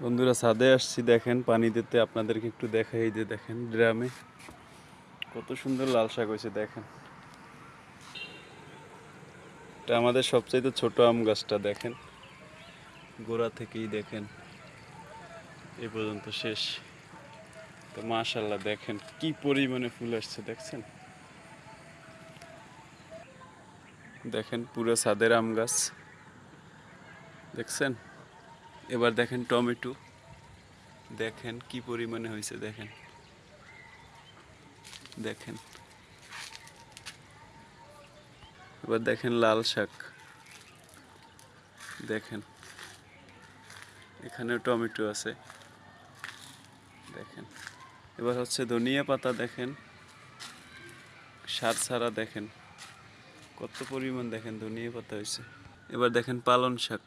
বন্ধুরা ছাদে আসছি, দেখেন পানি দিতে। আপনাদেরকে একটু দেখাই, এই যে দেখেন ড্রামে কত সুন্দর লাল শাক হয়েছে। দেখেন, এটা আমাদের সবচাইতে ছোট আম গাছটা। দেখেন গোড়া থেকেই দেখেন এ পর্যন্ত শেষ। তো মাশাআল্লাহ, দেখেন কি পরিমাণে ফুল আসছে। দেখছেন, দেখেন পুরো ছাদের আম গাছ দেখছেন। এবার দেখেন টমেটো, দেখেন কি পরিমাণে হয়েছে। দেখেন দেখেন এবার দেখেন লাল শাক, দেখেন এখানেও টমেটো আছে। দেখেন এবার হচ্ছে ধনিয়া পাতা, দেখেন সার ছাড়া। দেখেন কত পরিমাণ, দেখেন ধনিয়া পাতা হয়েছে। এবার দেখেন পালং শাক।